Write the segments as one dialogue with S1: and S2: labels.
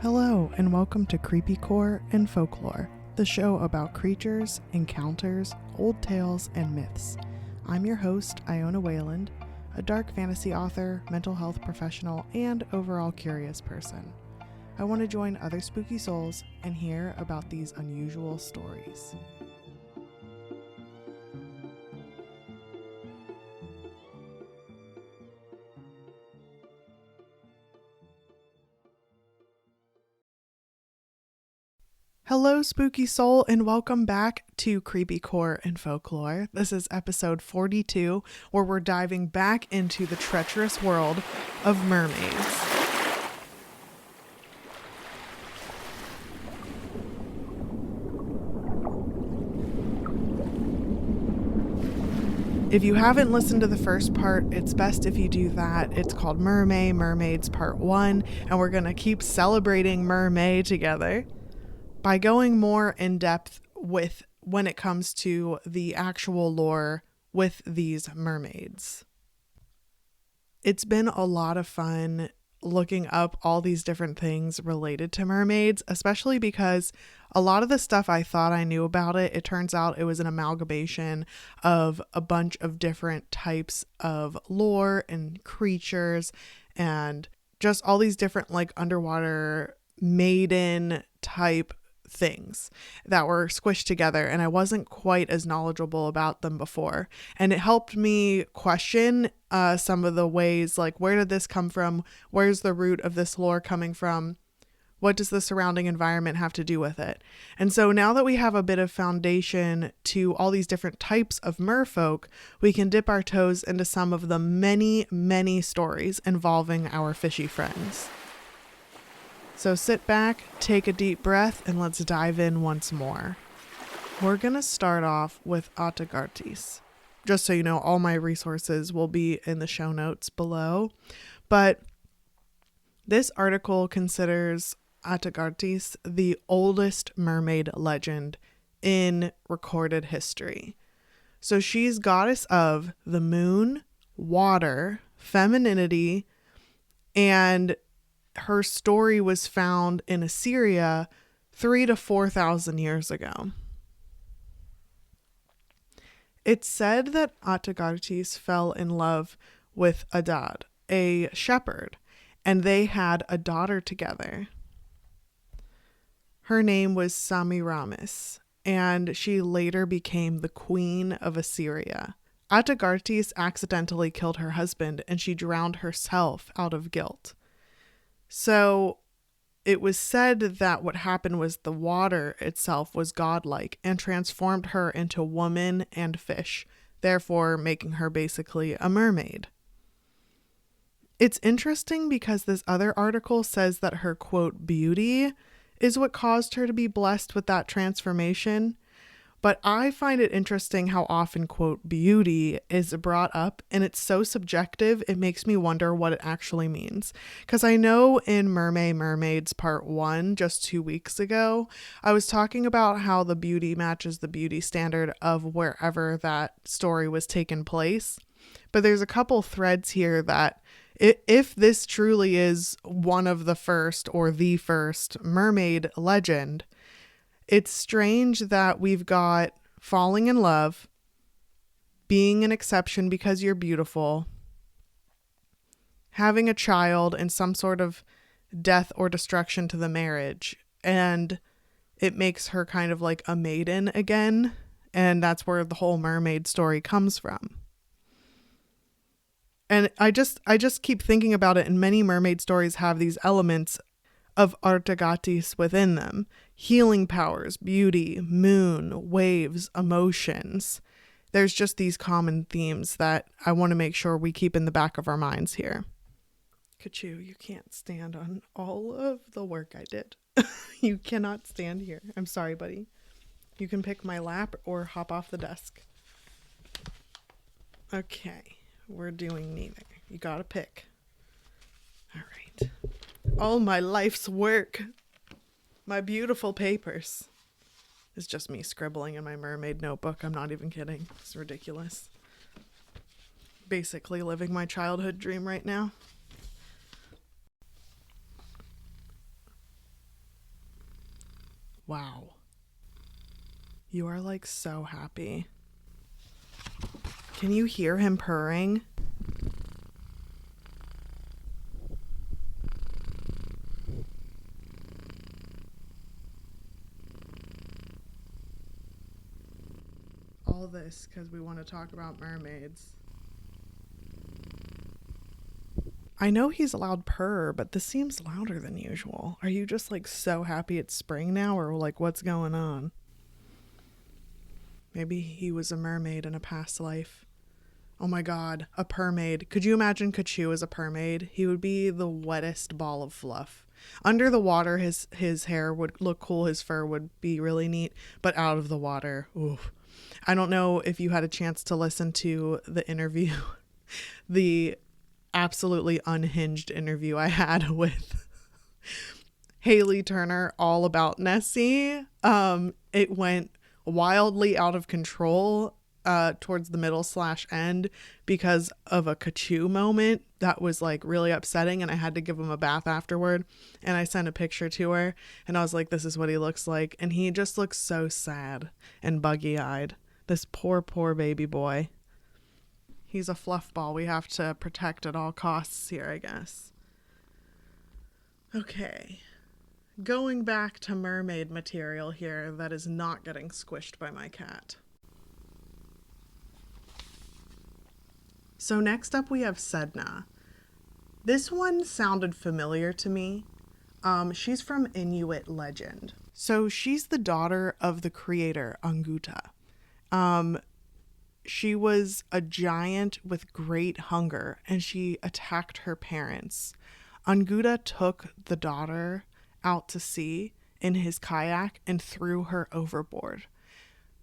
S1: Hello, and welcome to Creepycore and Folklore, the show about creatures, encounters, old tales, and myths. I'm your host, Iona Wayland, a dark fantasy author, mental health professional, and overall curious person. I want to join other spooky souls and hear about these unusual stories. Hello, spooky soul, and welcome back to Creepycore and Folklore. This is episode 42, where we're diving back into the treacherous world of mermaids. If you haven't listened to the first part, it's best if you do that. It's called MerMay Mermaids Part 1, and we're going to keep celebrating MerMay together by going more in depth with when it comes to the actual lore with these mermaids. It's been a lot of fun looking up all these different things related to mermaids, especially because a lot of the stuff I thought I knew about it turns out it was an amalgamation of a bunch of different types of lore and creatures and just all these different like underwater maiden type things that were squished together, and I wasn't quite as knowledgeable about them before, and it helped me question some of the ways, like, where did this come from? Where's the root of this lore coming from? What does the surrounding environment have to do with it? And so now that we have a bit of foundation to all these different types of merfolk, we can dip our toes into some of the many stories involving our fishy friends. So sit back, take a deep breath, and let's dive in once more. We're going to start off with Atagartis. Just so you know, all my resources will be in the show notes below. But this article considers Atagartis the oldest mermaid legend in recorded history. So she's goddess of the moon, water, femininity, and her story was found in Assyria 3,000 to 4,000 years ago. It's said that Atagartis fell in love with Adad, a shepherd, and they had a daughter together. Her name was Semiramis, and she later became the queen of Assyria. Atagartis accidentally killed her husband, and she drowned herself out of guilt. So it was said that what happened was the water itself was godlike and transformed her into woman and fish, therefore making her basically a mermaid. It's interesting because this other article says that her, quote, beauty is what caused her to be blessed with that transformation. But I find it interesting how often, quote, beauty is brought up, and it's so subjective, it makes me wonder what it actually means. Because I know in MerMay Mermaids Part 1, just 2 weeks ago, I was talking about how the beauty matches the beauty standard of wherever that story was taken place. But there's a couple threads here that if this truly is one of the first or the first mermaid legend, it's strange that we've got falling in love, being an exception because you're beautiful, having a child, and some sort of death or destruction to the marriage. And it makes her kind of like a maiden again. And that's where the whole mermaid story comes from. And I just keep thinking about it, and many mermaid stories have these elements of Atagartis within them. Healing powers, beauty, moon, waves, emotions. There's just these common themes that I want to make sure we keep in the back of our minds here. Kachu, you can't stand on all of the work I did. You cannot stand here. I'm sorry, buddy. You can pick my lap or hop off the desk. Okay, we're doing neither. You gotta pick. All right. All my life's work, my beautiful papers. It's just me scribbling in my mermaid notebook. I'm not even kidding. It's ridiculous. Basically living my childhood dream right now. Wow. You are like so happy. Can you hear him purring? All this because we want to talk about mermaids. I know he's a loud purr, but this seems louder than usual. Are you just like so happy it's spring now, or like what's going on? Maybe he was a mermaid in a past life. Oh my god, a permaid. Could you imagine Kachu as a permaid? He would be the wettest ball of fluff. Under the water, his hair would look cool, his fur would be really neat, but out of the water, oof. I don't know if you had a chance to listen to the interview, the absolutely unhinged interview I had with Haley Turner all about Nessie. It went wildly out of control towards the middle / end because of a Kachu moment that was like really upsetting, and I had to give him a bath afterward, and I sent a picture to her and I was like, this is what he looks like, and he just looks so sad and buggy-eyed. This poor baby boy. He's a fluff ball we have to protect at all costs here, I guess. Okay. Going back to mermaid material here that is not getting squished by my cat. So next up we have Sedna. This one sounded familiar to me. She's from Inuit legend. So she's the daughter of the creator, Anguta. She was a giant with great hunger, and she attacked her parents. Anguta took the daughter out to sea in his kayak and threw her overboard.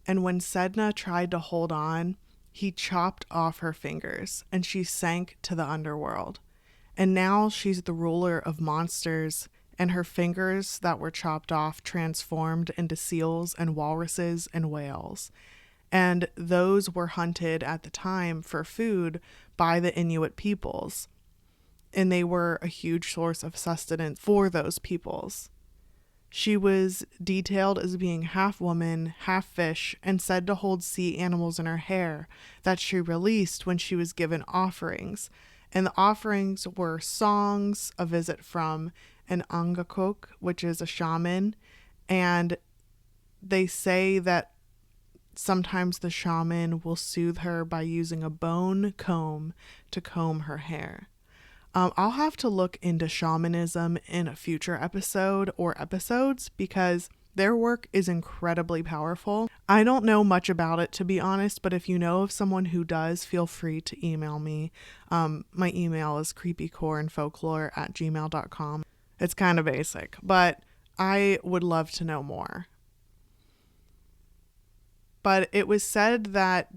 S1: And when Sedna tried to hold on, he chopped off her fingers, and she sank to the underworld. And now she's the ruler of monsters, and her fingers that were chopped off transformed into seals and walruses and whales. And those were hunted at the time for food by the Inuit peoples. And they were a huge source of sustenance for those peoples. She was detailed as being half woman, half fish, and said to hold sea animals in her hair that she released when she was given offerings. And the offerings were songs, a visit from an angakok, which is a shaman, and they say that sometimes the shaman will soothe her by using a bone comb to comb her hair. I'll have to look into shamanism in a future episode or episodes because their work is incredibly powerful. I don't know much about it, to be honest, but if you know of someone who does, feel free to email me. My email is creepycoreandfolklore@gmail.com. It's kind of basic, but I would love to know more. But it was said that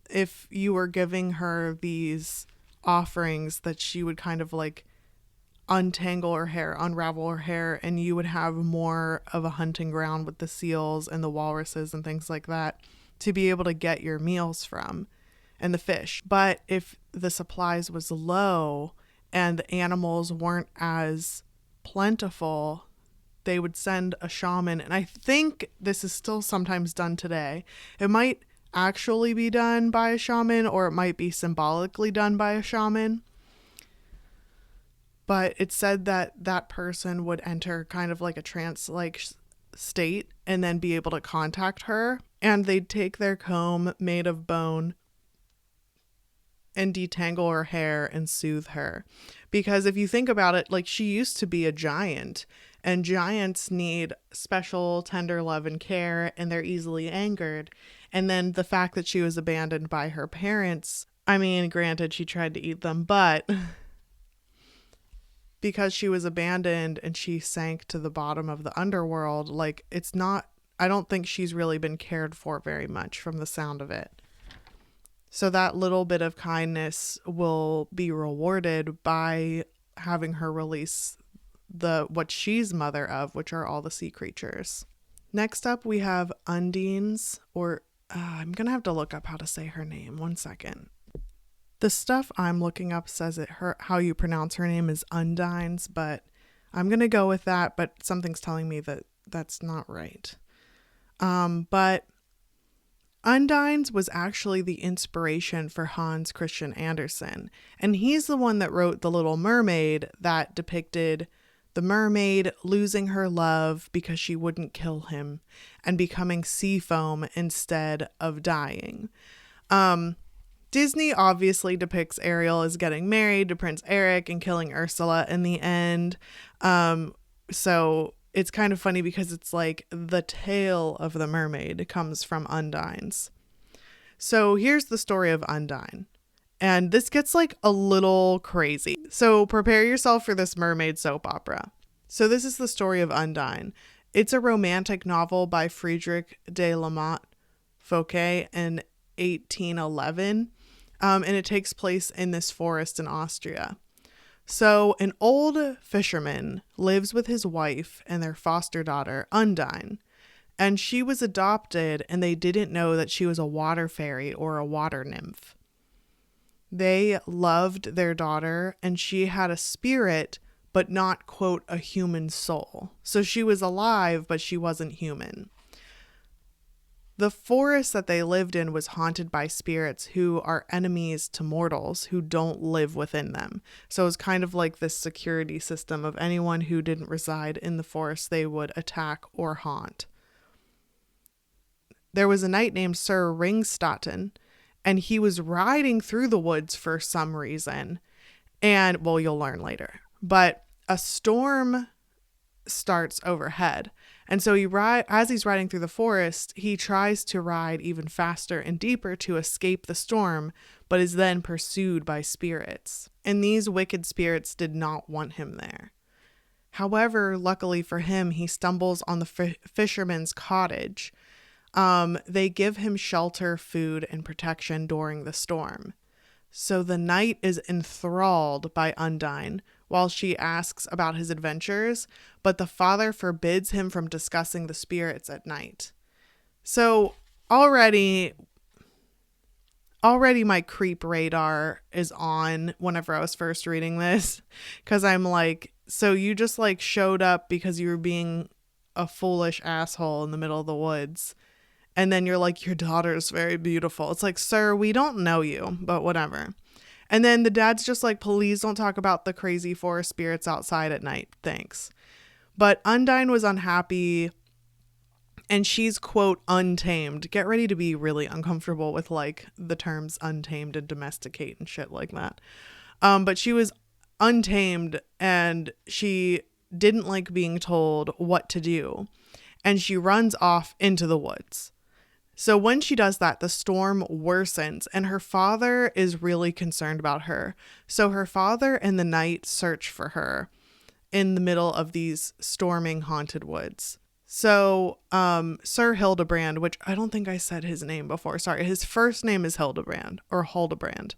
S1: if you were giving her these offerings, that she would kind of like untangle her hair, unravel her hair, and you would have more of a hunting ground with the seals and the walruses and things like that to be able to get your meals from, and the fish. But if the supplies was low and the animals weren't as plentiful, they would send a shaman, and I think this is still sometimes done today. It might actually be done by a shaman, or it might be symbolically done by a shaman. But it said that that person would enter kind of like a trance-like state and then be able to contact her, and they'd take their comb made of bone and detangle her hair and soothe her. Because if you think about it, like, she used to be a giant, and giants need special tender love and care, and they're easily angered. And then the fact that she was abandoned by her parents, I mean, granted, she tried to eat them, but because she was abandoned and she sank to the bottom of the underworld, like, it's not, I don't think she's really been cared for very much from the sound of it. So that little bit of kindness will be rewarded by having her release what she's mother of, which are all the sea creatures. Next up, we have Undines, or I'm going to have to look up how to say her name. 1 second. The stuff I'm looking up says how you pronounce her name is Undines, but I'm going to go with that, but something's telling me that that's not right. But Undines was actually the inspiration for Hans Christian Andersen, and he's the one that wrote The Little Mermaid that depicted the mermaid losing her love because she wouldn't kill him and becoming sea foam instead of dying. Disney obviously depicts Ariel as getting married to Prince Eric and killing Ursula in the end. So it's kind of funny because it's like the tale of the mermaid comes from Undines. So here's the story of Undine. And this gets like a little crazy. So prepare yourself for this mermaid soap opera. So this is the story of Undine. It's a romantic novel by Friedrich de la Motte Fouquet in 1811. And it takes place in this forest in Austria. So an old fisherman lives with his wife and their foster daughter, Undine. And she was adopted, and they didn't know that she was a water fairy or a water nymph. They loved their daughter, and she had a spirit, but not, quote, a human soul. So she was alive, but she wasn't human. The forest that they lived in was haunted by spirits who are enemies to mortals who don't live within them. So it was kind of like this security system of anyone who didn't reside in the forest they would attack or haunt. There was a knight named Sir Ringstatten, and he was riding through the woods for some reason. And, well, you'll learn later. But a storm starts overhead. And so as he's riding through the forest, he tries to ride even faster and deeper to escape the storm, but is then pursued by spirits. And these wicked spirits did not want him there. However, luckily for him, he stumbles on the fisherman's cottage. They give him shelter, food, and protection during the storm. So the knight is enthralled by Undine while she asks about his adventures, but the father forbids him from discussing the spirits at night. So already my creep radar is on whenever I was first reading this, because I'm like, so you just like showed up because you were being a foolish asshole in the middle of the woods. And then you're like, your daughter's very beautiful. It's like, sir, we don't know you, but whatever. And then the dad's just like, please don't talk about the crazy forest spirits outside at night. Thanks. But Undine was unhappy, and she's, quote, untamed. Get ready to be really uncomfortable with like the terms untamed and domesticate and shit like that. But she was untamed, and she didn't like being told what to do. And she runs off into the woods. So when she does that, the storm worsens, and her father is really concerned about her. So her father and the knight search for her in the middle of these storming haunted woods. So Sir Hildebrand, which I don't think I said his name before. Sorry, his first name is Hildebrand or Hildebrand.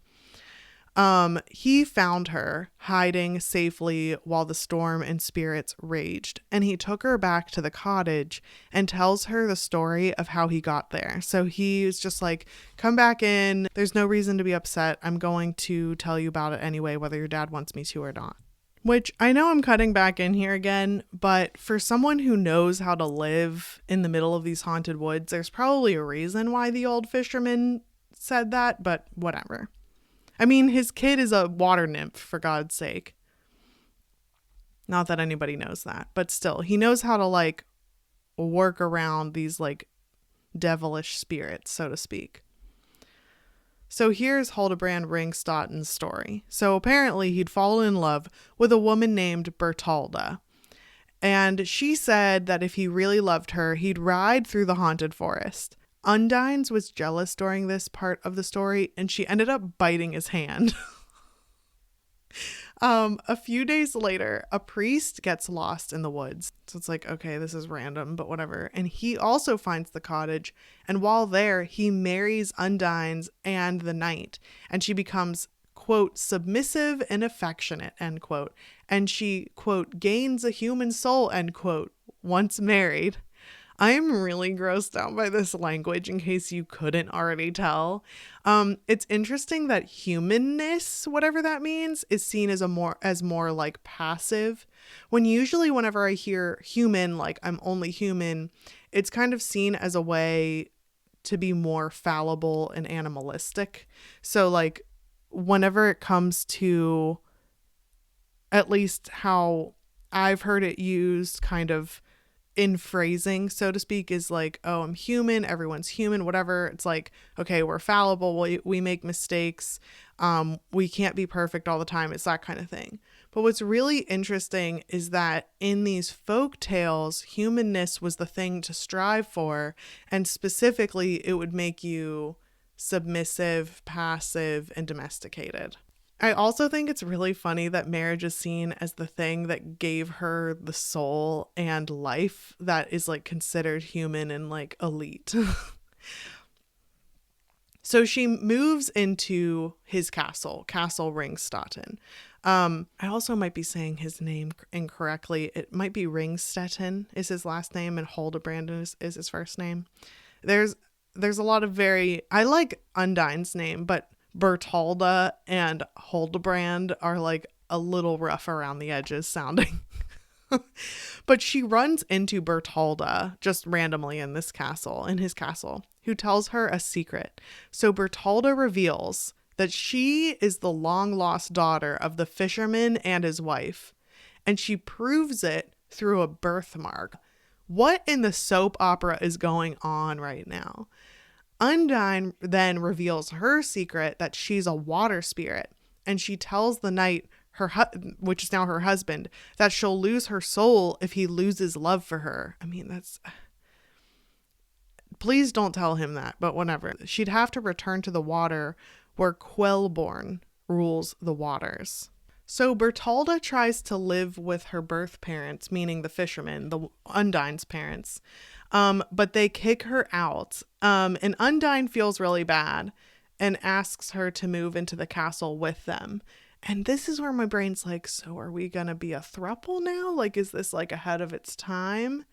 S1: He found her hiding safely while the storm and spirits raged, and he took her back to the cottage and tells her the story of how he got there. So he was just like, come back in. There's no reason to be upset. I'm going to tell you about it anyway, whether your dad wants me to or not. Which I know I'm cutting back in here again, but for someone who knows how to live in the middle of these haunted woods, there's probably a reason why the old fisherman said that, but whatever. I mean, his kid is a water nymph, for God's sake. Not that anybody knows that, but still, he knows how to like work around these like devilish spirits, so to speak. So here's Hildebrand Ringstatten's story. So apparently he'd fallen in love with a woman named Bertalda. And she said that if he really loved her, he'd ride through the haunted forest. Undines was jealous during this part of the story, and she ended up biting his hand. A few days later, a priest gets lost in the woods. So it's like, okay, this is random, but whatever. And he also finds the cottage. And while there, he marries Undines and the knight. And she becomes, quote, submissive and affectionate, end quote. And she, quote, gains a human soul, end quote, once married. I am really grossed out by this language in case you couldn't already tell. It's interesting that humanness, whatever that means, is seen as more like passive. When usually whenever I hear human, like I'm only human, it's kind of seen as a way to be more fallible and animalistic. So like whenever it comes to at least how I've heard it used kind of in phrasing, so to speak, is like, oh, I'm human, everyone's human, whatever. It's like, okay, we're fallible, we make mistakes, we can't be perfect all the time. It's that kind of thing. But what's really interesting is that in these folk tales, humanness was the thing to strive for, and specifically, it would make you submissive, passive, and domesticated. I also think it's really funny that marriage is seen as the thing that gave her the soul and life that is like considered human and like elite. So she moves into his castle, Castle Ringstetten. I also might be saying his name incorrectly. It might be Ringstetten is his last name and Hildebrand is his first name. There's a lot of I like Undine's name, but Bertalda and Hildebrand are like a little rough around the edges sounding. But she runs into Bertalda just randomly in his castle, who tells her a secret. So Bertalda reveals that she is the long lost daughter of the fisherman and his wife, and she proves it through a birthmark. What in the soap opera is going on right now? Undine then reveals her secret that she's a water spirit, and she tells the knight, which is now her husband, that she'll lose her soul if he loses love for her. I mean, please don't tell him that, but whatever. She'd have to return to the water where Quelborn rules the waters. So Bertalda tries to live with her birth parents, meaning the fishermen, the Undine's parents, but they kick her out. And Undine feels really bad and asks her to move into the castle with them. And this is where my brain's like, so are we going to be a throuple now? Like, is this like ahead of its time?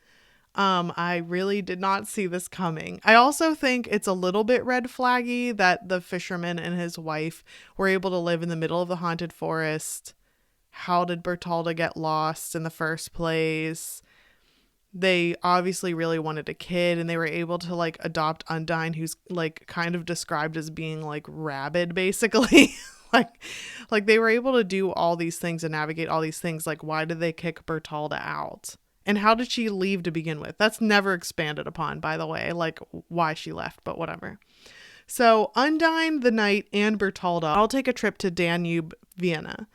S1: I really did not see this coming. I also think it's a little bit red flaggy that the fisherman and his wife were able to live in the middle of the haunted forest. How did Bertalda get lost in the first place? They obviously really wanted a kid, and they were able to like adopt Undine, who's like kind of described as being like rabid, basically. like they were able to do all these things and navigate all these things. Like, why did they kick Bertalda out? And how did she leave to begin with? That's never expanded upon, by the way, like why she left, but whatever. So Undine, the knight, and Bertalda all take a trip to Danube, Vienna.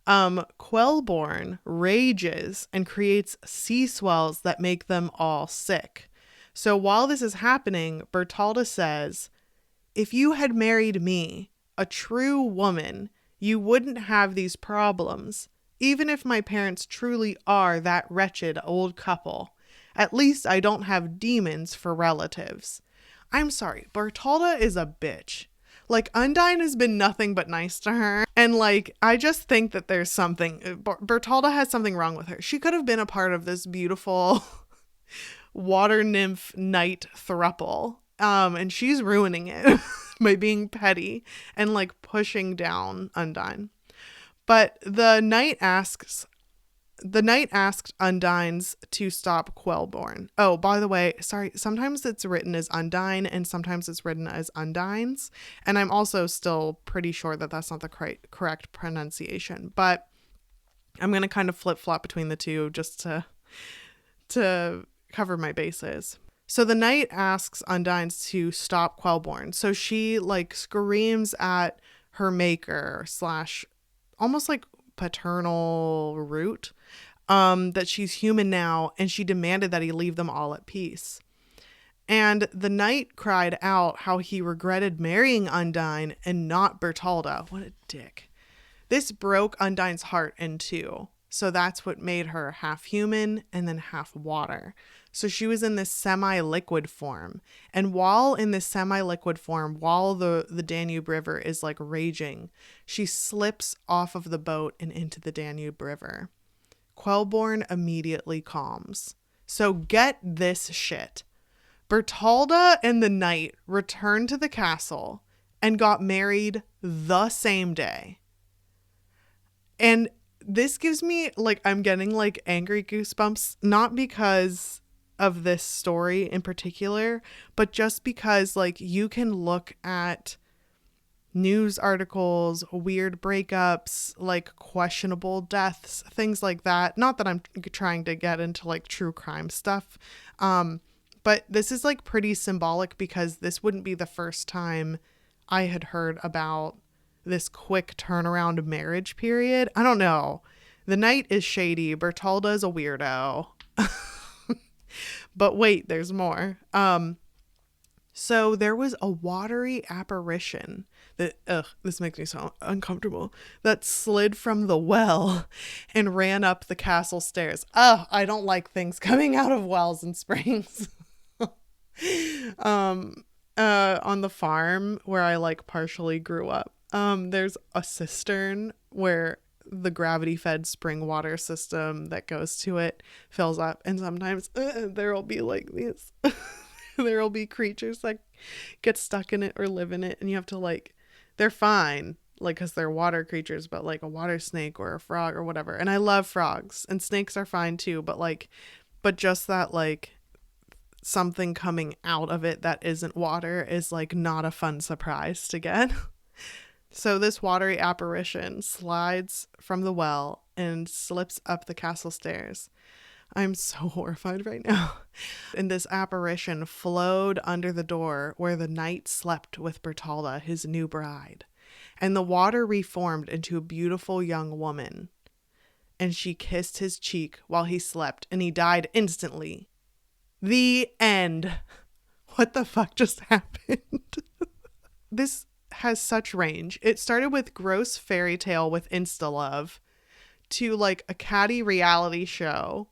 S1: Quelborn rages and creates sea swells that make them all sick. So while this is happening, Bertalda says, if you had married me, a true woman, you wouldn't have these problems. Even if my parents truly are that wretched old couple, at least I don't have demons for relatives. I'm sorry, Bertalda is a bitch. Like, Undine has been nothing but nice to her. And, like, I just think that there's something. Bertalda has something wrong with her. She could have been a part of this beautiful water nymph knight throuple. And she's ruining it by being petty and, like, pushing down Undine. But the knight asked Undines to stop Quelborn. Oh, by the way, sorry, sometimes it's written as Undine and sometimes it's written as Undines. And I'm also still pretty sure that that's not the correct pronunciation. But I'm going to kind of flip-flop between the two just to cover my bases. So the knight asks Undines to stop Quelborn. So she like screams at her maker / almost like paternal root, that she's human now, and she demanded that he leave them all at peace. And the knight cried out how he regretted marrying Undine and not Bertalda. What a dick. This broke Undine's heart in two. So that's what made her half human and then half water. So she was in this semi-liquid form. And while in this semi-liquid form, while the Danube River is like raging, she slips off of the boat and into the Danube River. Quelborn immediately calms. So get this shit. Bertalda and the knight returned to the castle and got married the same day. And this gives me, like, I'm getting, like, angry goosebumps, not because of this story in particular, but just because, like, you can look at news articles, weird breakups, like questionable deaths, things like that. Not that I'm trying to get into like true crime stuff. But this is like pretty symbolic because this wouldn't be the first time I had heard about this quick turnaround marriage period. I don't know. The knight is shady. Bertalda is a weirdo. But wait, there's more. So there was a watery apparition that, this makes me so uncomfortable, that slid from the well and ran up the castle stairs. Oh, I don't like things coming out of wells and springs. On the farm where I like partially grew up, there's a cistern where the gravity fed spring water system that goes to it fills up, and sometimes there'll be like these there'll be creatures that get stuck in it or live in it, and you have to like, they're fine like because they're water creatures, but like a water snake or a frog or whatever, and I love frogs and snakes are fine too, but just that like something coming out of it that isn't water is like not a fun surprise to get. So this watery apparition slides from the well and slips up the castle stairs. I'm so horrified right now. And this apparition flowed under the door where the knight slept with Bertalda, his new bride. And the water reformed into a beautiful young woman. And she kissed his cheek while he slept, and he died instantly. The end. What the fuck just happened? This has such range. It started with gross fairy tale with insta-love to like a catty reality show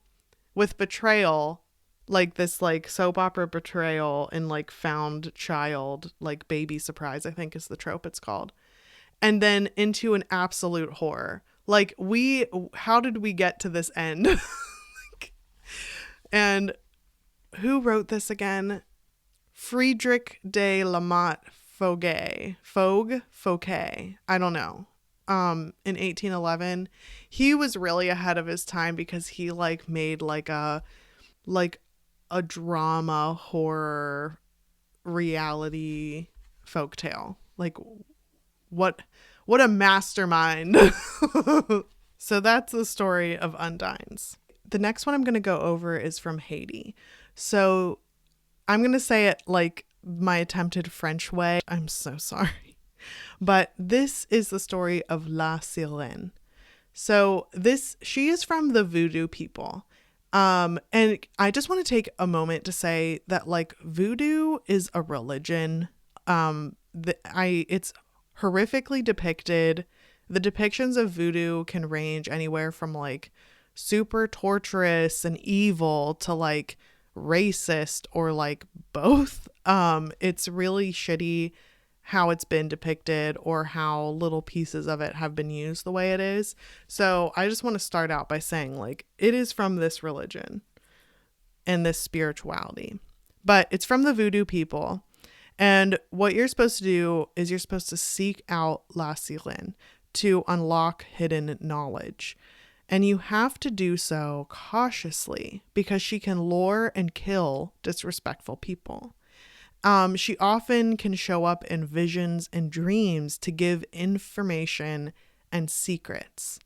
S1: with betrayal, like this like soap opera betrayal and like found child, like baby surprise, I think is the trope it's called. And then into an absolute horror. Like how did we get to this end? And who wrote this again? Friedrich de la Motte Fouquet. I don't know. In 1811, he was really ahead of his time because he like made like a drama horror reality folktale. Like what a mastermind. So that's the story of Undines. The next one I'm going to go over is from Haiti. So I'm going to say it like my attempted French way. I'm so sorry. But this is the story of La Sirène. So she is from the voodoo people. And I just want to take a moment to say that like voodoo is a religion. It's horrifically depicted. The depictions of voodoo can range anywhere from like super torturous and evil to like racist or like both. It's really shitty how it's been depicted or how little pieces of it have been used the way it is. So I just want to start out by saying like it is from this religion and this spirituality, but it's from the voodoo people. And what you're supposed to do is you're supposed to seek out La Sirène to unlock hidden knowledge. And you have to do so cautiously because she can lure and kill disrespectful people. She often can show up in visions and dreams to give information and secrets.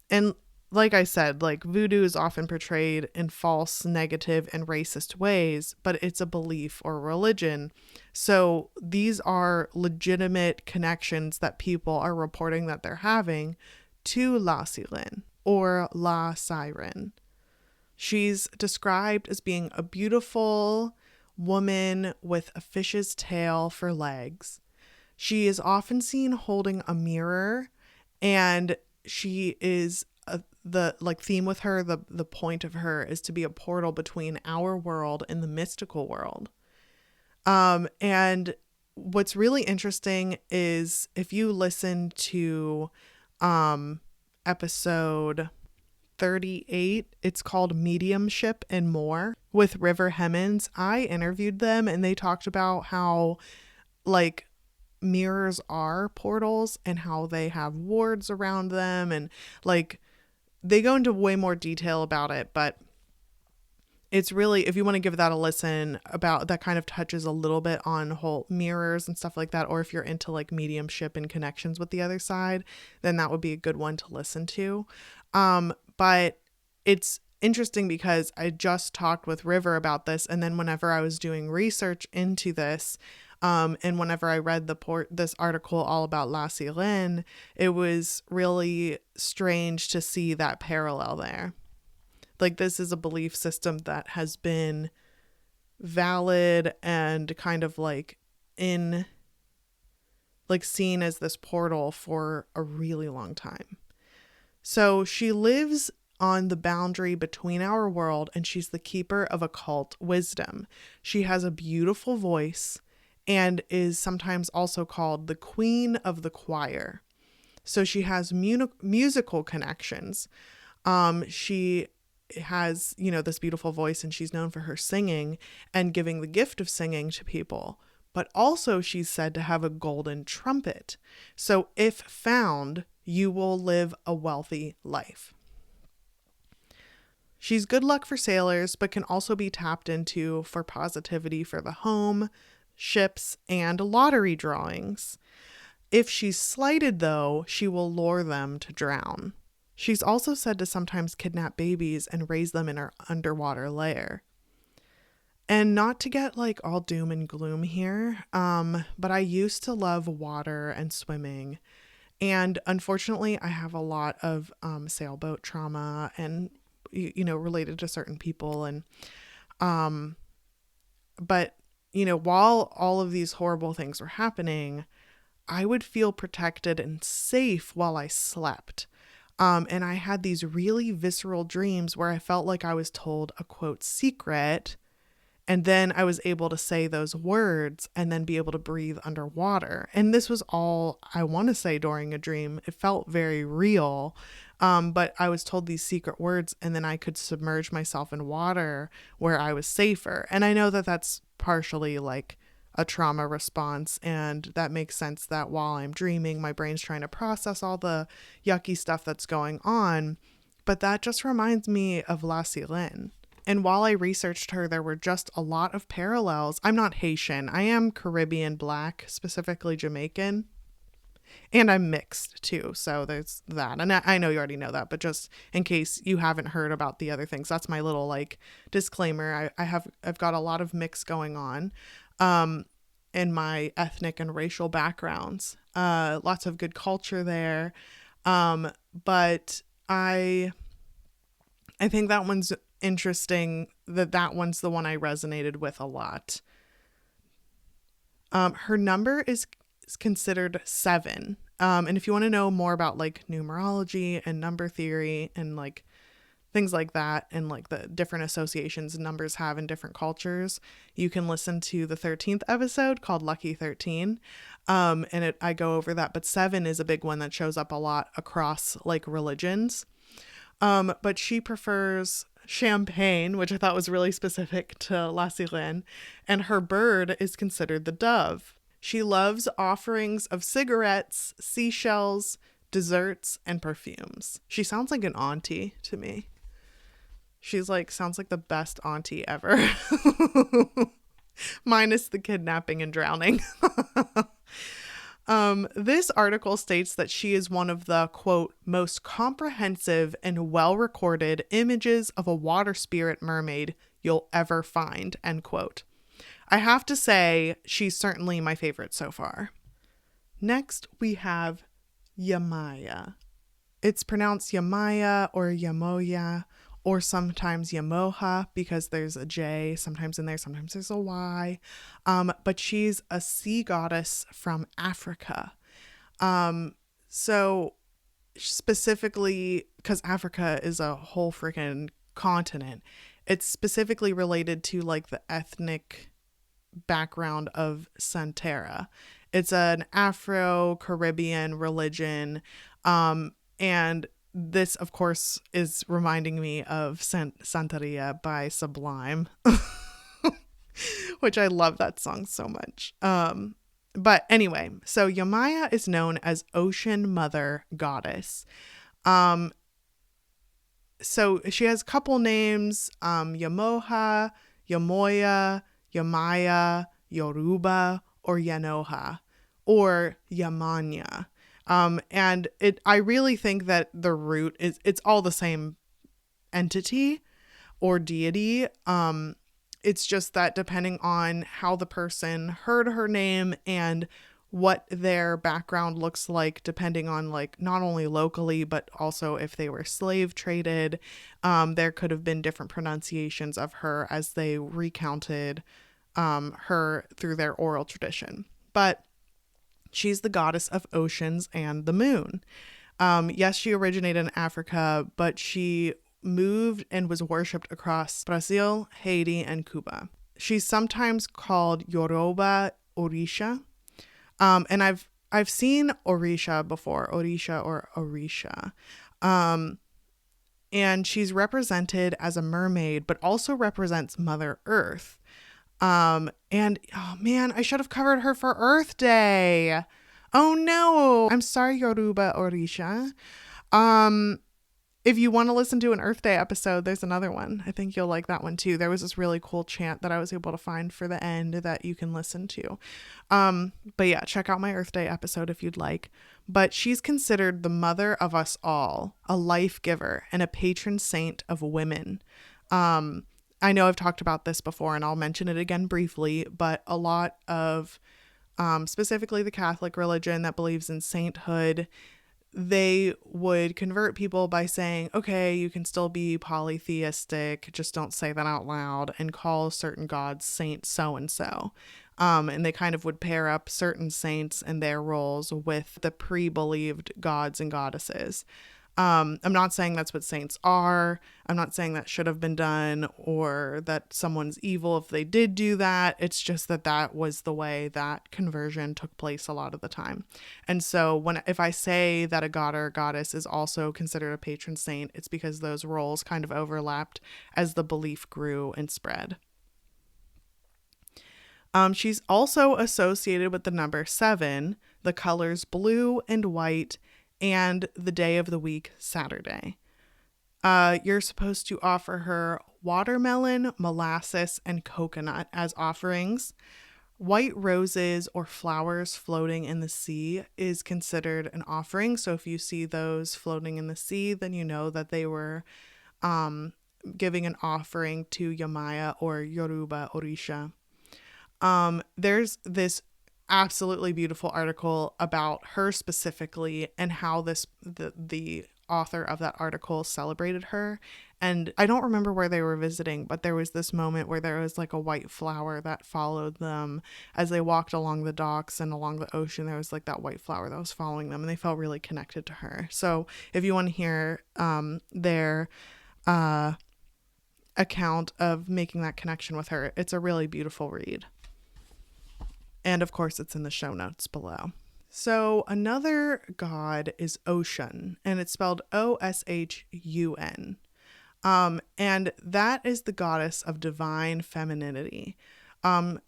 S1: And like I said, like voodoo is often portrayed in false, negative, and racist ways, but it's a belief or religion. So these are legitimate connections that people are reporting that they're having to La Sirène or La Siren. She's described as being a beautiful woman with a fish's tail for legs. She is often seen holding a mirror, and she is the like theme with her, the point of her is to be a portal between our world and the mystical world. And what's really interesting is if you listen to episode 38. It's called Mediumship and More with River Hemmons. I interviewed them and they talked about how like mirrors are portals and how they have wards around them, and like they go into way more detail about it, but it's really, if you want to give that a listen, about that kind of touches a little bit on whole mirrors and stuff like that, or if you're into like mediumship and connections with the other side, then that would be a good one to listen to. But it's interesting because I just talked with River about this, and then whenever I was doing research into this, and whenever I read this article all about La Sirène, it was really strange to see that parallel there. Like, this is a belief system that has been valid and kind of like seen as this portal for a really long time. So she lives on the boundary between our world, and she's the keeper of occult wisdom. She has a beautiful voice and is sometimes also called the Queen of the Choir. So she has musical connections. She has, this beautiful voice, and she's known for her singing and giving the gift of singing to people. But also she's said to have a golden trumpet. So if found, you will live a wealthy life. She's good luck for sailors, but can also be tapped into for positivity for the home, ships, and lottery drawings. If she's slighted, though, she will lure them to drown. She's also said to sometimes kidnap babies and raise them in her underwater lair. And not to get like all doom and gloom here, but I used to love water and swimming. And unfortunately, I have a lot of sailboat trauma and, related to certain people. And, but, while all of these horrible things were happening, I would feel protected and safe while I slept. And I had these really visceral dreams where I felt like I was told a quote secret, and then I was able to say those words and then be able to breathe underwater. And this was all, I want to say, during a dream. It felt very real. But I was told these secret words, and then I could submerge myself in water where I was safer. And I know that that's partially like a trauma response, and that makes sense that while I'm dreaming, my brain's trying to process all the yucky stuff that's going on. But that just reminds me of La Sirène. And while I researched her, there were just a lot of parallels. I'm not Haitian. I am Caribbean Black, specifically Jamaican. And I'm mixed too. So there's that. And I know you already know that, but just in case you haven't heard about the other things, that's my little like disclaimer. I've got a lot of mix going on in my ethnic and racial backgrounds. Lots of good culture there. But I think that one's interesting, that one's the one I resonated with a lot. Her number is considered 7. And if you want to know more about like numerology and number theory and like things like that, and like the different associations numbers have in different cultures, you can listen to the 13th episode called Lucky 13. And I go over that, but 7 is a big one that shows up a lot across like religions. But she prefers champagne, which I thought was really specific to La Sirène, and her bird is considered the dove. She loves offerings of cigarettes, seashells, desserts, and perfumes. She sounds like an auntie to me. She's like, sounds like the best auntie ever. Minus the kidnapping and drowning. This article states that she is one of the, quote, most comprehensive and well-recorded images of a water spirit mermaid you'll ever find, end quote. I have to say, she's certainly my favorite so far. Next, we have Yamaya. It's pronounced Yamaya or Yamoya, or sometimes Yamoha, because there's a J sometimes in there, sometimes there's a Y. But she's a sea goddess from Africa. So specifically, because Africa is a whole freaking continent, it's specifically related to like the ethnic background of Santeria. It's an Afro-Caribbean religion, and this, of course, is reminding me of Santeria by Sublime, which I love that song so much. But anyway, so Yamaya is known as Ocean Mother Goddess. Um, so she has a couple names, Yamoha, Yamoya, Yamaya, Yoruba, or Yanoha, or Yamanya. And I really think that the root it's all the same entity or deity. It's just that depending on how the person heard her name and what their background looks like, depending on like not only locally but also if they were slave traded, there could have been different pronunciations of her as they recounted her through their oral tradition. But she's the goddess of oceans and the moon. Yes, she originated in Africa, but she moved and was worshipped across Brazil, Haiti, and Cuba. She's sometimes called Yoruba Orisha. And I've seen Orisha before, Orisha or Orisha. And she's represented as a mermaid, but also represents Mother Earth. And oh man, I should have covered her for Earth Day. Oh no. I'm sorry, Yoruba Orisha. If you want to listen to an Earth Day episode, there's another one. I think you'll like that one too. There was this really cool chant that I was able to find for the end that you can listen to. But yeah, check out my Earth Day episode if you'd like. But she's considered the mother of us all, a life giver, and a patron saint of women. I know I've talked about this before and I'll mention it again briefly, but a lot of, specifically the Catholic religion that believes in sainthood, they would convert people by saying, okay, you can still be polytheistic, just don't say that out loud, and call certain gods Saint so-and-so. And they kind of would pair up certain saints and their roles with the pre-believed gods and goddesses. I'm not saying that's what saints are. I'm not saying that should have been done or that someone's evil if they did do that. It's just that that was the way that conversion took place a lot of the time. And so if I say that a god or a goddess is also considered a patron saint, it's because those roles kind of overlapped as the belief grew and spread. She's also associated with the number 7, the colors blue and white, and the day of the week, Saturday. You're supposed to offer her watermelon, molasses, and coconut as offerings. White roses or flowers floating in the sea is considered an offering. So if you see those floating in the sea, then you know that they were giving an offering to Yamaya or Yoruba Orisha. There's this absolutely beautiful article about her specifically and how the author of that article celebrated her. And I don't remember where they were visiting, but there was this moment where there was like a white flower that followed them as they walked along the docks and along the ocean. There was like that white flower that was following them, and they felt really connected to her. So if you want to hear their account of making that connection with her, it's a really beautiful read. And of course, it's in the show notes below. So another god is Oshun, and it's spelled Oshun. And that is the goddess of divine femininity.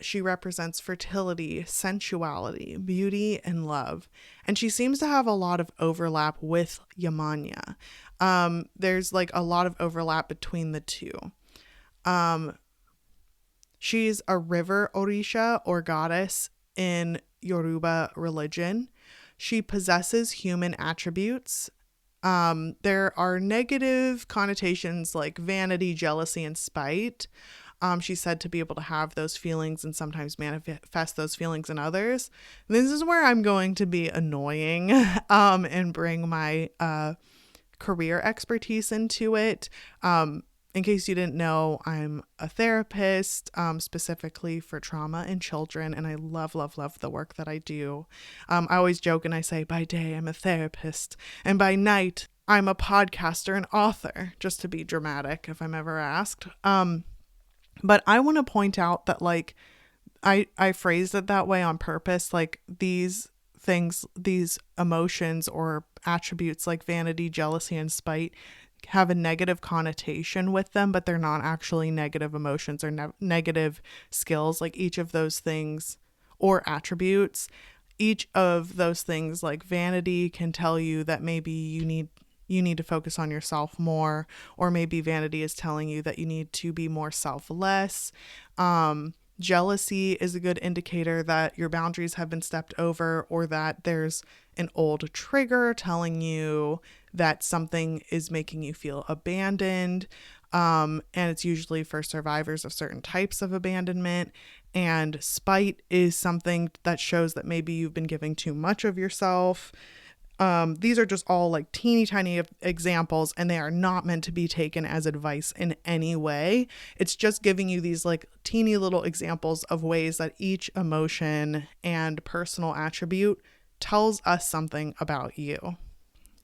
S1: She represents fertility, sensuality, beauty, and love. And she seems to have a lot of overlap with Yamanya. There's like a lot of overlap between the two. She's a river Orisha or goddess in Yoruba religion. She possesses human attributes. There are negative connotations like vanity, jealousy, and spite. She's said to be able to have those feelings and sometimes manifest those feelings in others. This is where I'm going to be annoying and bring my career expertise into it. In case you didn't know, I'm a therapist, specifically for trauma in children, and I love, love, love the work that I do. I always joke and I say, by day, I'm a therapist, and by night, I'm a podcaster and author, just to be dramatic if I'm ever asked. But I want to point out that, like, I phrased it that way on purpose, like, these things, these emotions or attributes like vanity, jealousy, and spite have a negative connotation with them, but they're not actually negative emotions or negative skills. Like each of those things or attributes, each of those things, like vanity can tell you that maybe you need to focus on yourself more, or maybe vanity is telling you that you need to be more selfless. Jealousy is a good indicator that your boundaries have been stepped over, or that there's an old trigger telling you that something is making you feel abandoned. And it's usually for survivors of certain types of abandonment. And spite is something that shows that maybe you've been giving too much of yourself. These are just all like teeny tiny examples, and they are not meant to be taken as advice in any way. It's just giving you these like teeny little examples of ways that each emotion and personal attribute tells us something about you.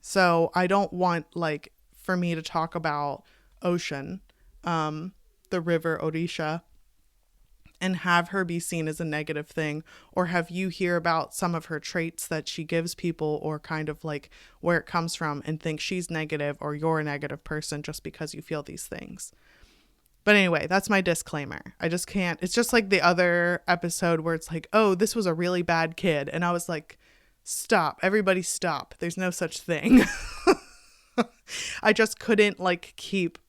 S1: So I don't want like for me to talk about ocean, the river Orisha, and have her be seen as a negative thing, or have you hear about some of her traits that she gives people, or kind of like where it comes from, and think she's negative or you're a negative person just because you feel these things. But anyway, that's my disclaimer. I just can't. It's just like the other episode where it's like, oh, this was a really bad kid. And I was like, stop. Everybody stop. There's no such thing. I just couldn't like keep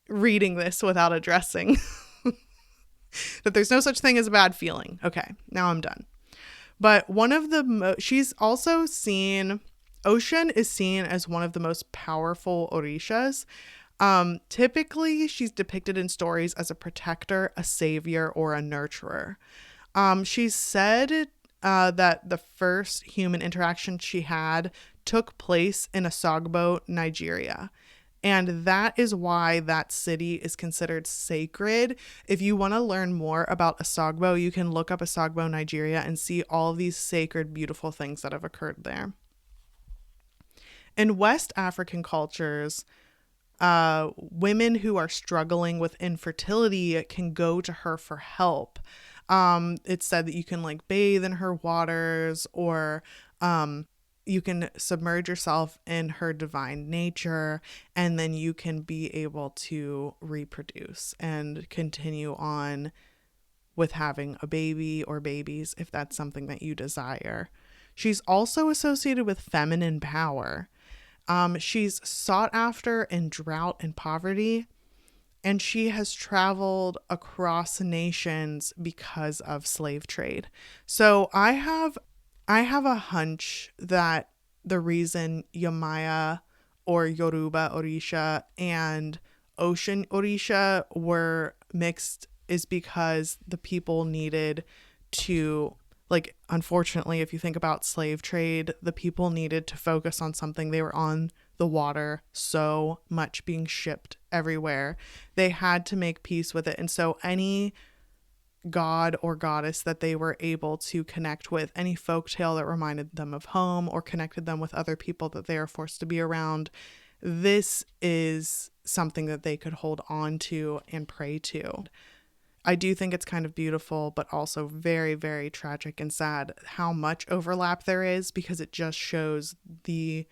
S1: reading this without addressing that there's no such thing as a bad feeling. Okay, now I'm done. But one of the she's also seen, Ocean is seen as one of the most powerful orishas. Typically, she's depicted in stories as a protector, a savior, or a nurturer. She's said that the first human interaction she had took place in Osogbo, Nigeria. And that is why that city is considered sacred. If you want to learn more about Osogbo, you can look up Osogbo, Nigeria, and see all of these sacred, beautiful things that have occurred there. In West African cultures, women who are struggling with infertility can go to her for help. It's said that you can like bathe in her waters, or you can submerge yourself in her divine nature, and then you can be able to reproduce and continue on with having a baby or babies if that's something that you desire. She's also associated with feminine power. She's sought after in drought and poverty, and she has traveled across nations because of slave trade. So I have a hunch that the reason Yamaya or Yoruba Orisha and Ocean Orisha were mixed is because the people needed to, like, unfortunately, if you think about slave trade, the people needed to focus on something. They were on the water so much, being shipped everywhere. They had to make peace with it. And so any god or goddess that they were able to connect with, any folktale that reminded them of home or connected them with other people that they are forced to be around, this is something that they could hold on to and pray to. I do think it's kind of beautiful, but also very, very tragic and sad how much overlap there is, because it just shows the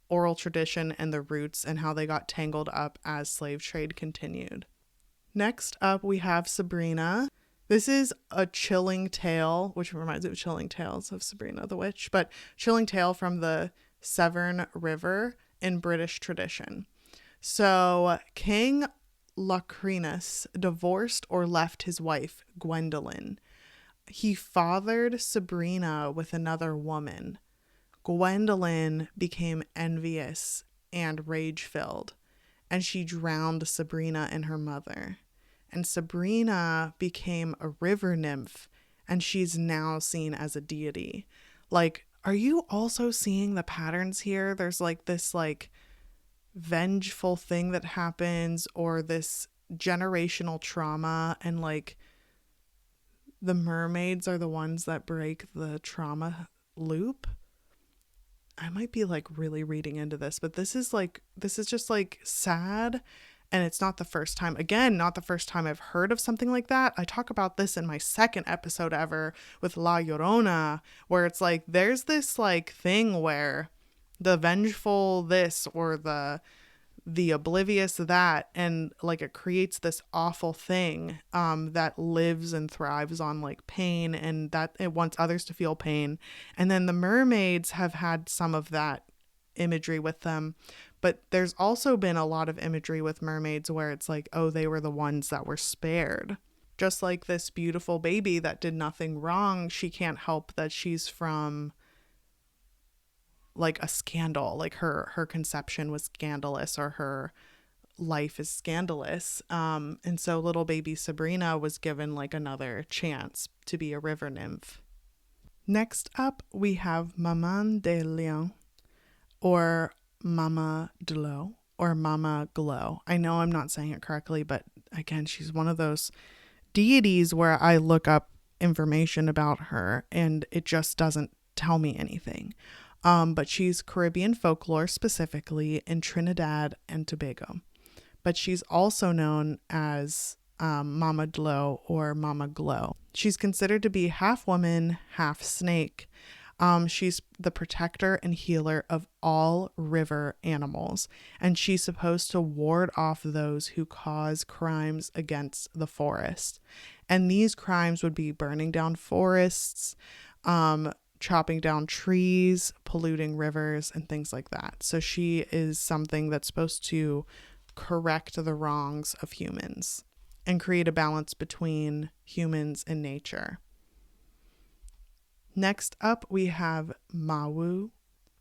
S1: oral tradition and the roots and how they got tangled up as slave trade continued. Next up, we have Sabrina. This is a chilling tale, which reminds me of Chilling Tales of Sabrina the Witch, but chilling tale from the Severn River in British tradition. So King Locrinus divorced or left his wife, Gwendolyn. He fathered Sabrina with another woman. Gwendolyn became envious and rage-filled, and she drowned Sabrina and her mother. And Sabrina became a river nymph, and she's now seen as a deity. Like, are you also seeing the patterns here? There's like this like vengeful thing that happens, or this generational trauma, and like the mermaids are the ones that break the trauma loop. I might be like really reading into this, but this is just like sad. And it's not the first time, again, not the first time I've heard of something like that. I talk about this in my second episode ever with La Llorona, where it's like, there's this like thing where the vengeful this or the oblivious that, and like it creates this awful thing that lives and thrives on like pain, and that it wants others to feel pain. And then the mermaids have had some of that imagery with them, but there's also been a lot of imagery with mermaids where it's like, oh, they were the ones that were spared. Just like this beautiful baby that did nothing wrong, she can't help that she's from like a scandal, like her conception was scandalous, or her life is scandalous. And so little baby Sabrina was given like another chance to be a river nymph. Next up, we have Maman de Lion, or Mama de l'eau, or Mama Glow. I know I'm not saying it correctly, but again, she's one of those deities where I look up information about her and it just doesn't tell me anything. But she's Caribbean folklore, specifically in Trinidad and Tobago. But she's also known as Mama Glow or Mama Glow. She's considered to be half woman, half snake. She's the protector and healer of all river animals, and she's supposed to ward off those who cause crimes against the forest. And these crimes would be burning down forests, chopping down trees, polluting rivers, and things like that. So she is something that's supposed to correct the wrongs of humans and create a balance between humans and nature. Next up, we have Mawu.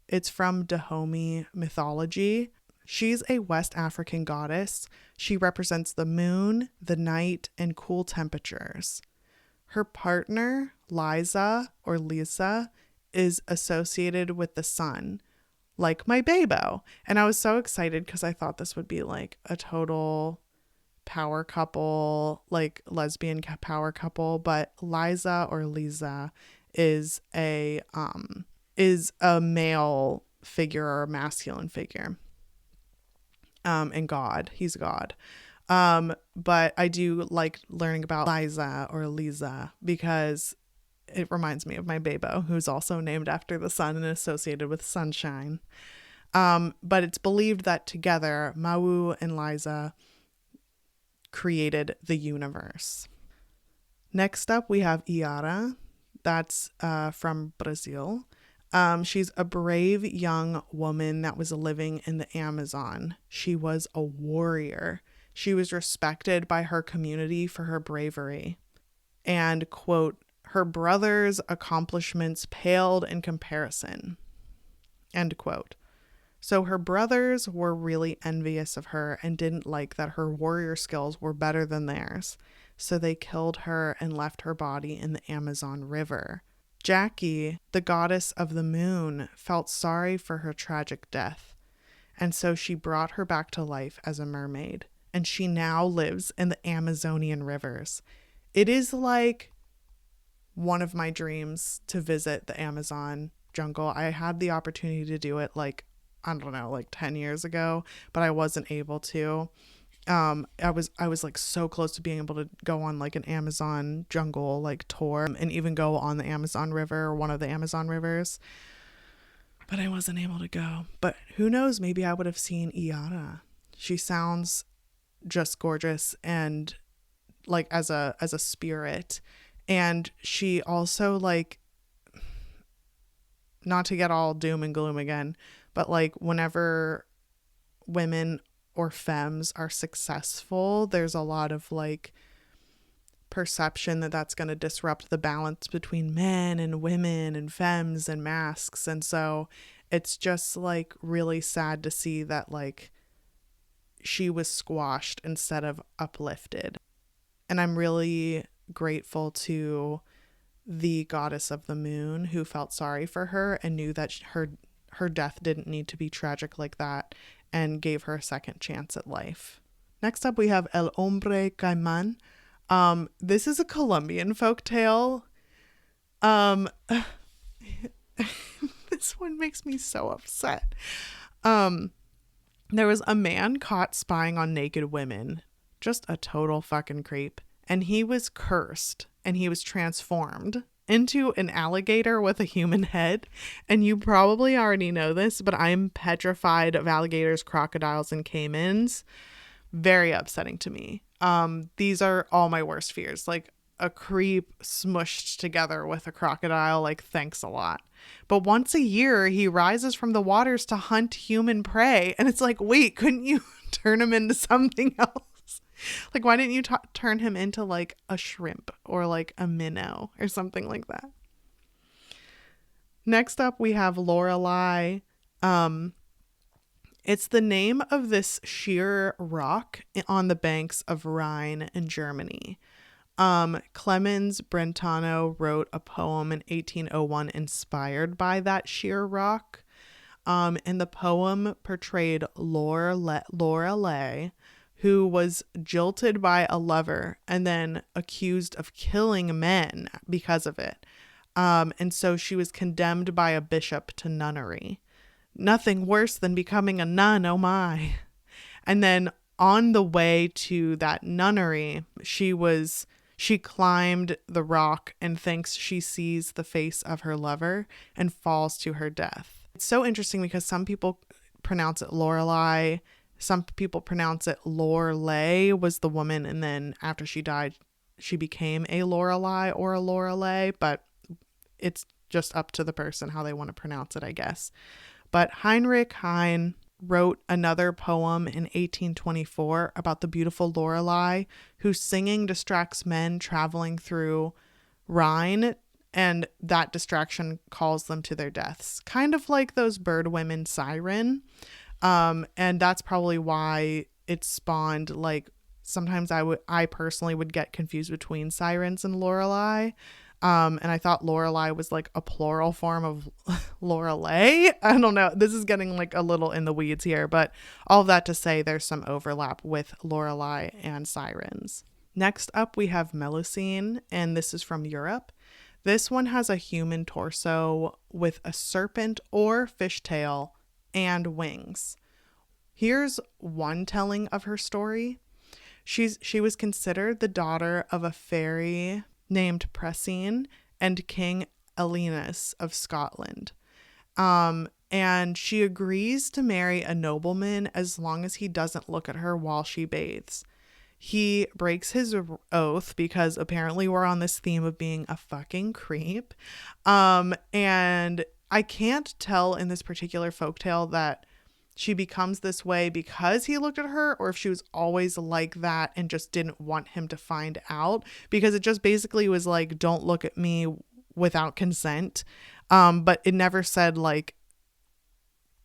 S1: It's from Dahomey mythology. She's a West African goddess. She represents the moon, the night, and cool temperatures. Her partner, Liza or Lisa, is associated with the sun, like my babo. And I was so excited because I thought this would be like a total power couple, like lesbian power couple. But Liza or Lisa is a male figure or a masculine figure. And God, he's God. But I do like learning about Liza or Lisa because it reminds me of my babo, who's also named after the sun and associated with sunshine. But it's believed that together, Mawu and Liza created the universe. Next up, we have Iara. That's from Brazil. She's a brave young woman that was living in the Amazon. She was a warrior. She was respected by her community for her bravery. And, quote, her brother's accomplishments paled in comparison, end quote. So her brothers were really envious of her and didn't like that her warrior skills were better than theirs. So they killed her and left her body in the Amazon River. Jackie, the goddess of the moon, felt sorry for her tragic death. And so she brought her back to life as a mermaid. And she now lives in the Amazonian rivers. It is like one of my dreams to visit the Amazon jungle. I had the opportunity to do it like 10 years ago, but I wasn't able to. I was like so close to being able to go on like an Amazon jungle like tour and even go on the Amazon River or one of the Amazon rivers, but I wasn't able to go. But who knows, maybe I would have seen Iara. She sounds just gorgeous and like as a spirit. And she also, like, not to get all doom and gloom again, but like whenever women or femmes are successful, there's a lot of like perception that that's going to disrupt the balance between men and women and femmes and masks. And so it's just like really sad to see that like she was squashed instead of uplifted. And I'm really grateful to the goddess of the moon who felt sorry for her and knew that her death didn't need to be tragic like that and gave her a second chance at life. Next up, we have El Hombre Caimán. This is a Colombian folktale. This one makes me so upset. There was a man caught spying on naked women. Just a total fucking creep. And he was cursed and he was transformed into an alligator with a human head. And you probably already know this, but I'm petrified of alligators, crocodiles, and caimans. Very upsetting to me. These are all my worst fears. Like a creep smushed together with a crocodile, like, thanks a lot. But once a year, he rises from the waters to hunt human prey. And it's like, wait, couldn't you turn him into something else? Like, why didn't you turn him into like a shrimp or like a minnow or something like that? Next up, we have Lorelei. It's the name of this sheer rock on the banks of Rhine in Germany. Clemens Brentano wrote a poem in 1801 inspired by that sheer rock. And the poem portrayed Lorelei, who was jilted by a lover and then accused of killing men because of it. And so she was condemned by a bishop to nunnery. Nothing worse than becoming a nun, oh my. And then on the way to that nunnery, she climbed the rock and thinks she sees the face of her lover and falls to her death. It's so interesting because some people pronounce it Lorelei, some people pronounce it Lorelei was the woman, and then after she died, she became a Lorelei or a Lorelei, but it's just up to the person how they want to pronounce it, I guess. But Heinrich Heine wrote another poem in 1824 about the beautiful Lorelei, whose singing distracts men traveling through Rhine, and that distraction calls them to their deaths. Kind of like those bird women Siren. And that's probably why it spawned, like, sometimes I personally would get confused between sirens and Lorelei. And I thought Lorelei was like a plural form of Lorelei. I don't know. This is getting like a little in the weeds here, but all of that to say there's some overlap with Lorelei and sirens. Next up, we have Melusine, and this is from Europe. This one has a human torso with a serpent or fishtail and wings. Here's one telling of her story. She was considered the daughter of a fairy named Pressine and King Elinus of Scotland. And she agrees to marry a nobleman as long as he doesn't look at her while she bathes. He breaks his oath because apparently we're on this theme of being a fucking creep. And I can't tell in this particular folktale that she becomes this way because he looked at her, or if she was always like that and just didn't want him to find out, because it just basically was like, don't look at me without consent. But it never said like,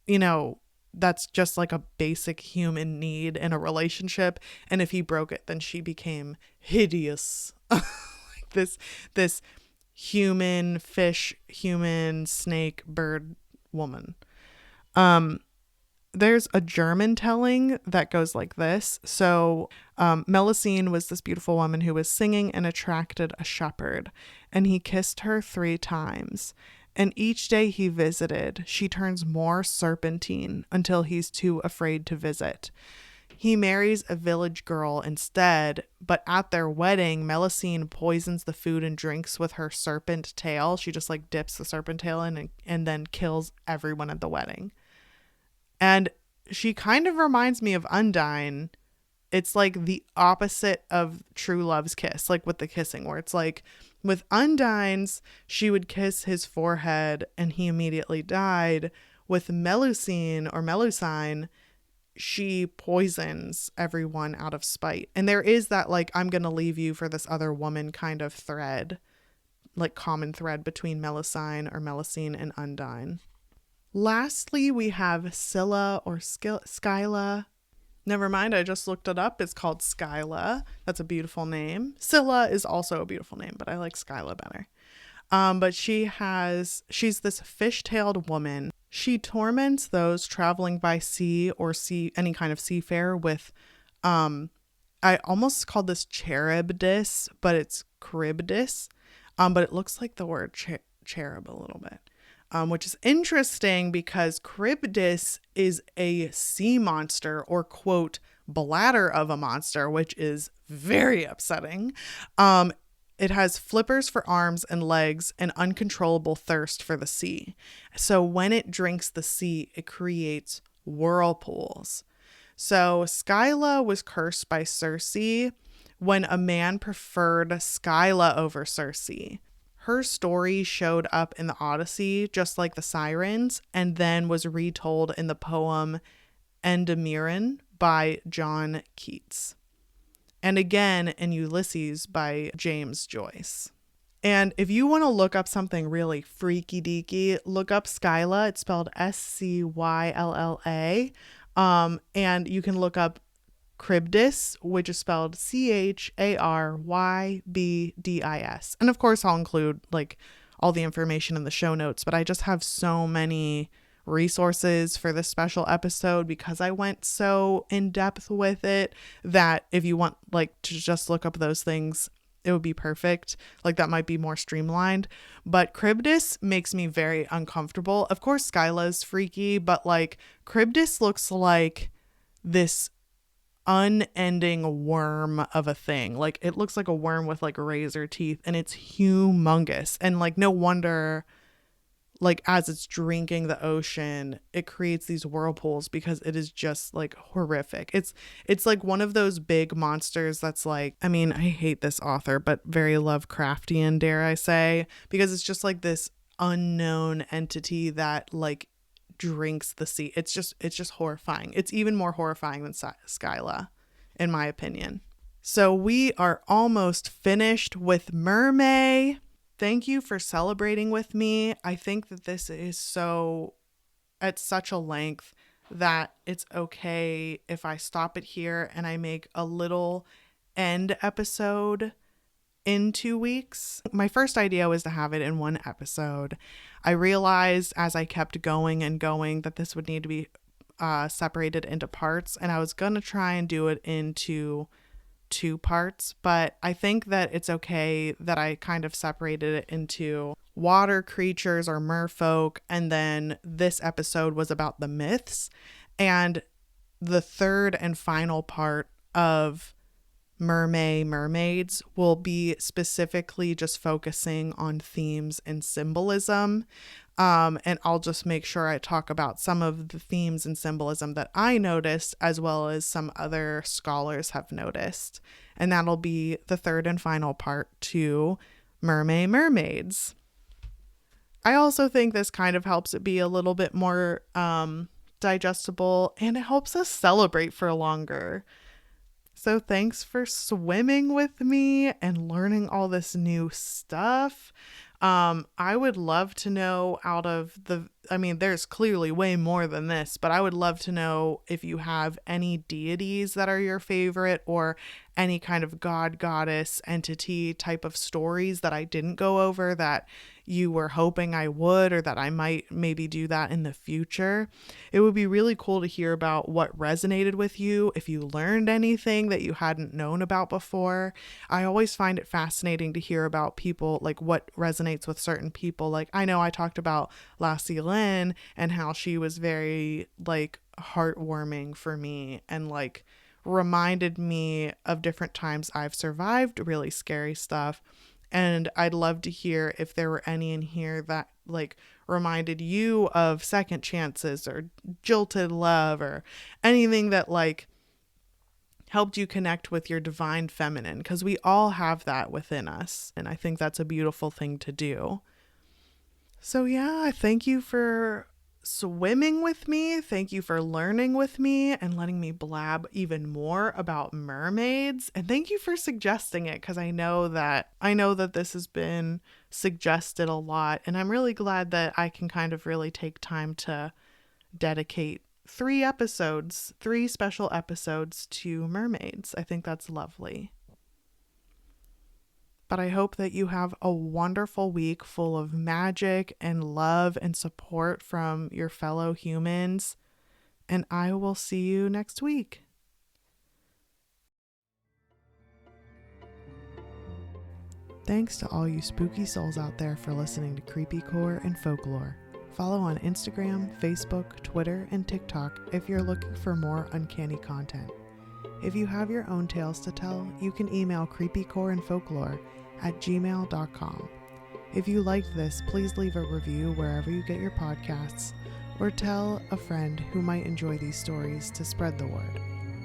S1: you know, that's just like a basic human need in a relationship. And if he broke it, then she became hideous. Like this human fish, human snake, bird woman. There's a German telling that goes like this. So Melusine was this beautiful woman who was singing and attracted a shepherd, and he kissed her 3 times. And each day he visited, she turns more serpentine until he's too afraid to visit. He marries a village girl instead, but at their wedding, Melusine poisons the food and drinks with her serpent tail. She just like dips the serpent tail in and then kills everyone at the wedding. And she kind of reminds me of Undine. It's like the opposite of True Love's kiss, like with the kissing, where it's like with Undine's, she would kiss his forehead and he immediately died. With Melusine or Melusine, she poisons everyone out of spite. And there is that like, I'm going to leave you for this other woman kind of thread, like common thread between Melusine or Melusine and Undine. Lastly, we have Scylla or Scylla. Never mind, I just looked it up. It's called Scylla. That's a beautiful name. Scylla is also a beautiful name, but I like Scylla better. But she's this fish-tailed woman. She torments those traveling by sea or any kind of seafare with, I almost called this Charybdis, but it's Charybdis. But it looks like the word cherub a little bit. Which is interesting because Charybdis is a sea monster, or quote, bladder of a monster, which is very upsetting. It has flippers for arms and legs and uncontrollable thirst for the sea. So when it drinks the sea, it creates whirlpools. So Scylla was cursed by Circe when a man preferred Scylla over Circe. Her story showed up in the Odyssey, just like the sirens, and then was retold in the poem Endymion by John Keats. And again in Ulysses by James Joyce. And if you want to look up something really freaky deaky, look up Scylla. It's spelled Scylla. And you can look up Charybdis, which is spelled Charybdis. And of course, I'll include like all the information in the show notes, but I just have so many resources for this special episode because I went so in depth with it that if you want like to just look up those things, it would be perfect. Like that might be more streamlined, but Charybdis makes me very uncomfortable. Of course, Scylla's freaky, but like Charybdis looks like this unending worm of a thing. Like it looks like a worm with like razor teeth, and it's humongous. And like no wonder, like as it's drinking the ocean, it creates these whirlpools because it is just like horrific. It's like one of those big monsters that's like, I mean, I hate this author, but very Lovecraftian, dare I say, because it's just like this unknown entity that like drinks the sea. It's just horrifying. It's even more horrifying than Scylla, in my opinion. So we are almost finished with MerMay. Thank you for celebrating with me. I think that this is so at such a length that it's okay if I stop it here and I make a little end episode in 2 weeks. My first idea was to have it in one episode. I realized as I kept going and going that this would need to be separated into parts, and I was going to try and do it into 2 parts, but I think that it's okay that I kind of separated it into water creatures or merfolk, and then this episode was about the myths, and the third and final part of MerMay Mermaids will be specifically just focusing on themes and symbolism. And I'll just make sure I talk about some of the themes and symbolism that I noticed, as well as some other scholars have noticed. And that'll be the third and final part to MerMay Mermaids. I also think this kind of helps it be a little bit more digestible, and it helps us celebrate for longer. So thanks for swimming with me and learning all this new stuff. I would love to know there's clearly way more than this, but I would love to know if you have any deities that are your favorite, or any kind of god, goddess, entity type of stories that I didn't go over that you were hoping I would, or that I might maybe do that in the future. It would be really cool to hear about what resonated with you, if you learned anything that you hadn't known about before. I always find it fascinating to hear about people, like what resonates with certain people. Like I know I talked about Lassie Lynn and how she was very like heartwarming for me, and like reminded me of different times I've survived really scary stuff. And I'd love to hear if there were any in here that like reminded you of second chances or jilted love, or anything that like helped you connect with your divine feminine, because we all have that within us. And I think that's a beautiful thing to do. So yeah, thank you for swimming with me. Thank you for learning with me and letting me blab even more about mermaids. And thank you for suggesting it, because I know that this has been suggested a lot, and I'm really glad that I can kind of really take time to dedicate 3 special episodes to mermaids. I think that's lovely. But I hope that you have a wonderful week full of magic and love and support from your fellow humans. And I will see you next week. Thanks to all you spooky souls out there for listening to Creepycore and Folklore. Follow on Instagram, Facebook, Twitter, and TikTok if you're looking for more uncanny content. If you have your own tales to tell, you can email creepycoreandfolklore@gmail.com. If you liked this, please leave a review wherever you get your podcasts, or tell a friend who might enjoy these stories to spread the word.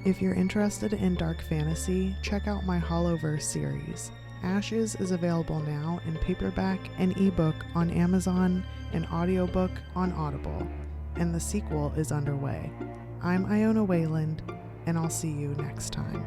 S1: If you're interested in dark fantasy, check out my Hollowverse series. Ashes is available now in paperback and ebook on Amazon and audiobook on Audible, and the sequel is underway. I'm Iona Wayland, and I'll see you next time.